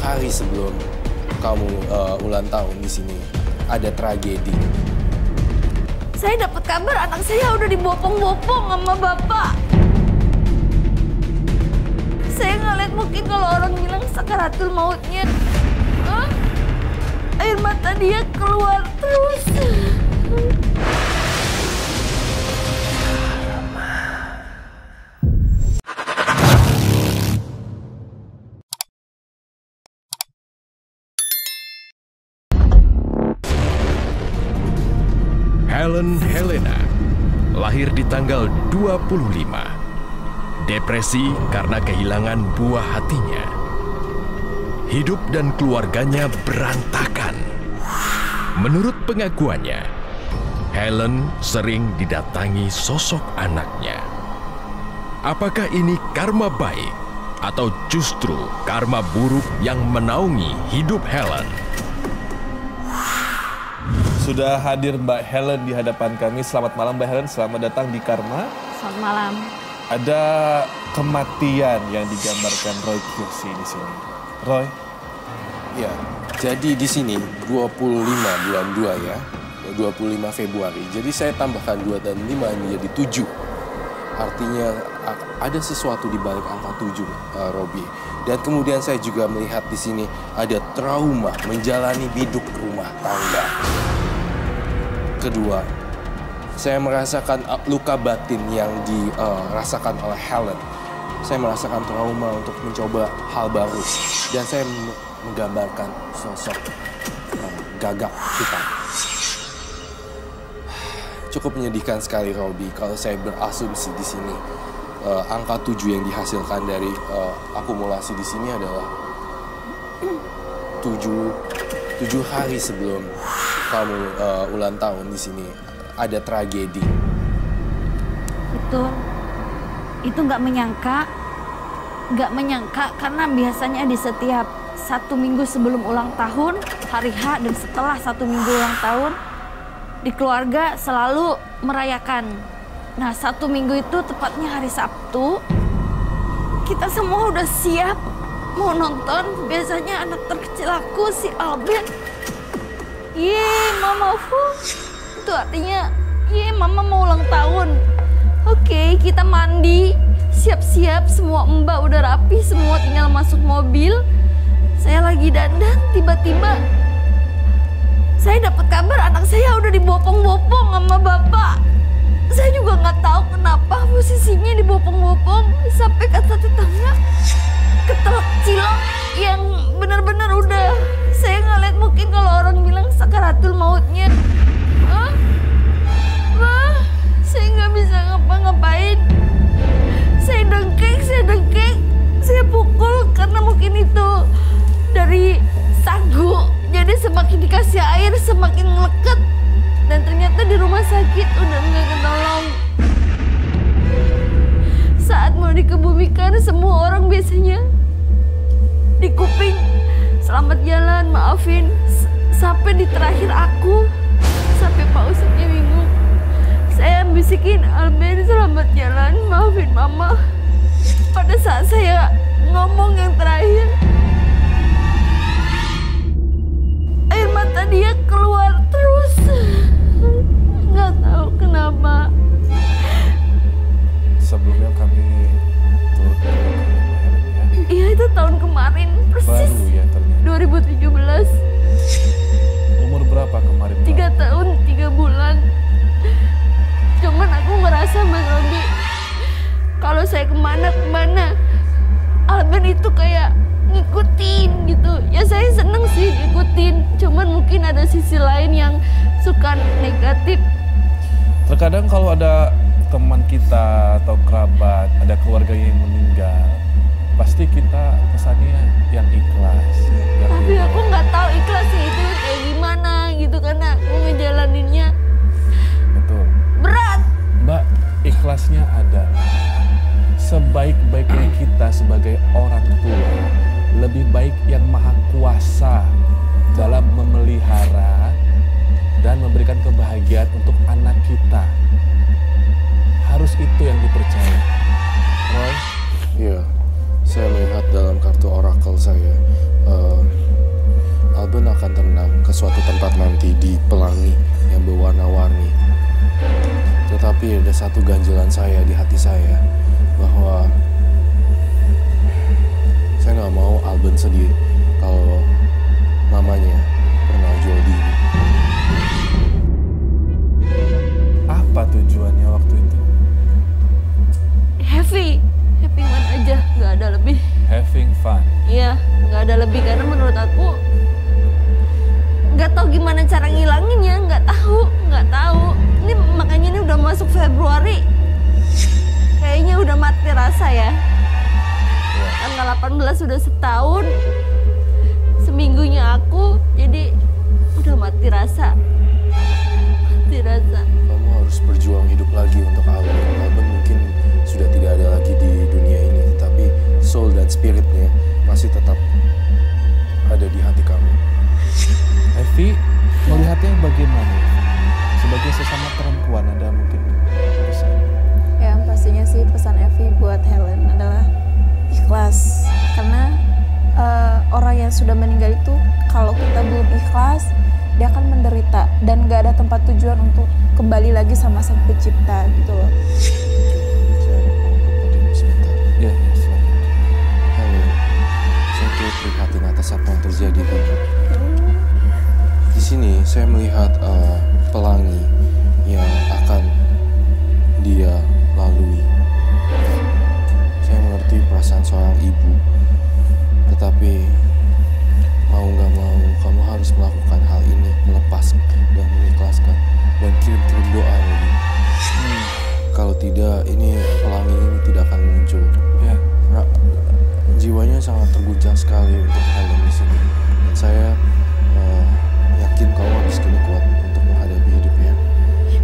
hari sebelum kamu ulang tahun di sini ada tragedi. Saya dapat kabar anak saya udah dibopong-bopong sama bapak. Saya ngeliat mungkin kalau orang bilang sakaratul mautnya. Air mata dia keluar terus. Helen Helena lahir di tanggal 25. Depresi karena kehilangan buah hatinya. Hidup dan keluarganya berantakan. Menurut pengakuannya, Helen sering didatangi sosok anaknya. Apakah ini karma baik atau justru karma buruk yang menaungi hidup Helen? Sudah hadir Mbak Helen di hadapan kami. Selamat malam Mbak Helen, selamat datang di Karma. Selamat malam. Ada kematian yang digambarkan Roy Kirsi di sini. Roy? Ya, jadi di sini 25 bulan 2 ya, 25 Februari. Jadi saya tambahkan 2 dan 5 menjadi 7. Artinya ada sesuatu di balik angka 7, Robi. Dan kemudian saya juga melihat di sini ada trauma menjalani hidup rumah tangga. Kedua, saya merasakan luka batin yang dirasakan oleh Helen. Saya merasakan trauma untuk mencoba hal baru. Dan saya menggambarkan sosok gagap hitam. Cukup menyedihkan sekali, Robi, kalau saya berasumsi di sini. Angka 7 yang dihasilkan dari akumulasi di sini adalah 7 hari sebelum kamu ulang tahun di sini ada tragedi. Betul. Itu nggak menyangka karena biasanya di setiap 1 minggu sebelum ulang tahun, hari H dan setelah 1 minggu ulang tahun, di keluarga selalu merayakan. Nah, 1 minggu itu tepatnya hari Sabtu, kita semua udah siap mau nonton. Biasanya anak terkecil aku, si Alben, mama, itu artinya, mama mau ulang tahun. Oke, kita mandi, siap-siap, semua mbak udah rapi, semua tinggal masuk mobil. Saya lagi dandan, tiba-tiba saya dapat kabar anak saya udah dibopong-bopong sama bapak. Saya juga nggak tahu kenapa posisinya dibopong-bopong, sampai kata tetangga ketelak cilok yang benar-benar udah. Saya ngeliat mungkin kalau orang bilang sakaratul mautnya. Saya nggak bisa ngapa-ngapain. Saya dengkek, saya pukul karena mungkin itu dari sagu. Jadi semakin dikasih air semakin ngelekat. Dan ternyata di rumah sakit udah nggak ketolong. Saat mau dikebumikan, semua orang biasanya di kuping, selamat jalan, maafin. Sampai di terakhir aku, sampai Pak Ustadznya bingung. Saya bisikin, Alben selamat jalan, maafin mama. Pada saat saya ngomong yang terakhir, air mata dia keluar terus. Nggak tahu kenapa. Sebelumnya kami turut berduka Mbak Helen ya. Iya, itu tahun kemarin persis. Baru ya ternyata. 2017. Umur berapa kemarin? 3 tahun 3 bulan. Cuman aku ngerasa Mas Robi, kalau saya kemana-kemana, Alben itu kayak ngikutin gitu. Ya saya seneng sih ngikutin, cuman mungkin ada sisi lain yang suka negatif. Terkadang kalau ada teman kita atau kerabat, ada keluarga yang meninggal, pasti kita pesannya yang ikhlas. Tapi aku nggak tahu ikhlasnya itu kayak gimana gitu, karena aku ngejalaninnya Betul. berat. Mbak, ikhlasnya ada. Sebaik-baiknya kita sebagai orang tua, lebih baik yang maha kuasa dalam memelihara dan memberikan kebahagiaan untuk anak kita. Harus itu yang dipercaya. Roy? Iya, saya melihat dalam kartu orakel saya, satu ganjalan saya di hati saya bahwa saya nggak mau Alben sedih kalau mamanya pernah jual diri. Apa tujuannya waktu itu? Having fun aja, nggak ada lebih. Having fun. Iya, nggak ada lebih karena menurut aku nggak tahu gimana cara ngilanginnya, nggak tahu. Ini makanya ini udah masuk Februari, kayaknya udah mati rasa ya. Tanggal 18 sudah setahun, seminggunya aku, jadi udah mati rasa. Kamu harus berjuang hidup lagi untuk Alben. Alben mungkin sudah tidak ada lagi di dunia ini, tetapi soul dan spiritnya masih tetap ada di hati kamu. Evi, melihatnya bagaimana? Sebagai sesama perempuan, ada mungkin pesan? Ya, pastinya sih pesan Evi buat Helen adalah ikhlas. Karena orang yang sudah meninggal itu, kalau kita belum ikhlas, dia akan menderita dan gak ada tempat tujuan untuk kembali lagi sama sang pencipta gitu loh. Saya mau ke podium sebentar. Ya, silakan. Halo, saya turut prihatin atas apa yang terjadi, Pak. Di sini saya melihat pelangi yang akan dia lalui. Saya mengerti perasaan seorang ibu, tetapi mau nggak mau kamu harus melakukan hal ini, melepas dan mengikhlaskan dan kirim doa lagi. Kalau tidak, ini pelangi ini tidak akan muncul. Ya. Jiwanya sangat terguncang sekali untuk Helen di sini. Dan saya yakin kamu habis kini kuat untuk menghadapi hidupnya.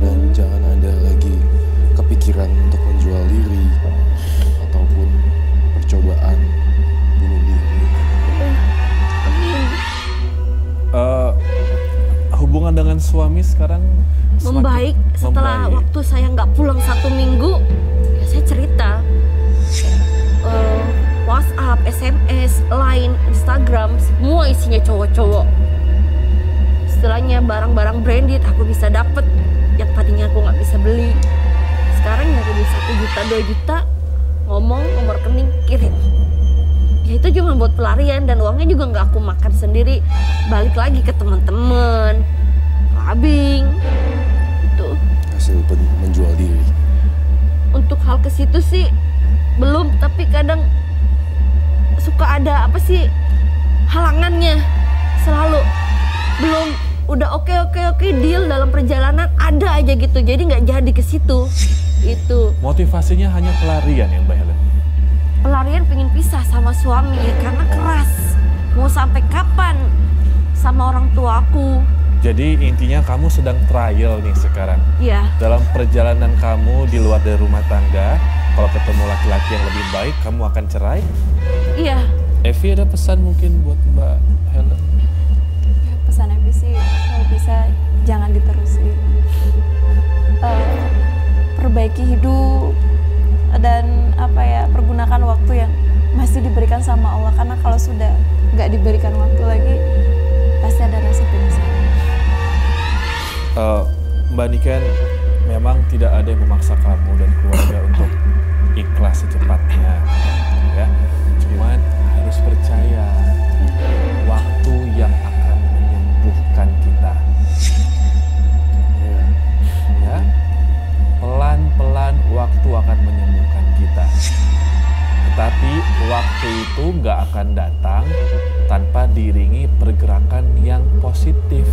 Dan jangan ada lagi kepikiran untuk menjual diri ataupun percobaan bunuh diri. Hubungan dengan suami sekarang Membaik setelah membaik. waktu saya nggak pulang 1 minggu, ya saya cerita. WhatsApp, SMS, Line, Instagram, semua isinya cowok-cowok. Istilahnya barang-barang branded aku bisa dapet yang tadinya aku nggak bisa beli. Sekarang nyari 1 juta, 2 juta, ngomong nomor rekening kirim. Ya itu cuma buat pelarian dan uangnya juga nggak aku makan sendiri, balik lagi ke teman-teman, labing, itu. Hasil menjual diri. Untuk hal ke situ sih belum, tapi kadang suka ada apa sih halangannya selalu. Belum, udah oke deal dalam perjalanan ada aja gitu, jadi nggak jadi ke situ. Itu Motivasinya hanya pelarian ya Mbak Helen? pelarian, pengen pisah sama suami karena keras. Mau sampai kapan sama orang tua aku? Jadi intinya kamu sedang trial nih sekarang. Iya. Dalam perjalanan kamu di luar dari rumah tangga, kalau ketemu laki-laki yang lebih baik, kamu akan cerai. Iya. Evi, ada pesan mungkin buat Mbak Helen? Ya, pesan Evi sih kalau bisa jangan diterusin. Perbaiki hidup dan pergunakan waktu yang masih diberikan sama Allah, karena kalau sudah nggak diberikan waktu lagi pasti ada rasa penyesalan. Mbak Niken, memang tidak ada yang memaksa kamu dan keluarga untuk ikhlas secepatnya, ya. Cuman harus percaya waktu yang akan menyembuhkan kita. Ya, pelan-pelan waktu akan menyembuhkan kita. Tetapi waktu itu nggak akan datang tanpa diiringi pergerakan yang positif.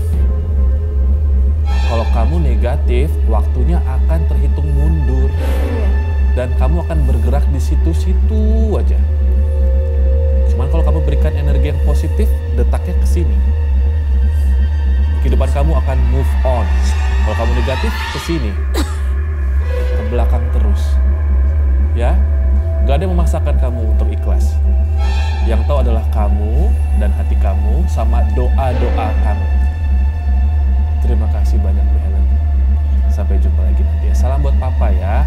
Kalau kamu negatif, waktunya akan terhitung mundur. Iya. Dan kamu akan bergerak di situ-situ aja. Cuman kalau kamu berikan energi yang positif, detaknya ke sini. Kehidupan kamu akan move on. Kalau kamu negatif, ke sini. Ke belakang terus. Ya, gak ada yang memaksakan kamu untuk ikhlas. Yang tahu adalah kamu dan hati kamu sama doa-doa kamu. Terima kasih banyak, Bu Helen. Sampai jumpa lagi nanti ya. Salam buat Papa ya.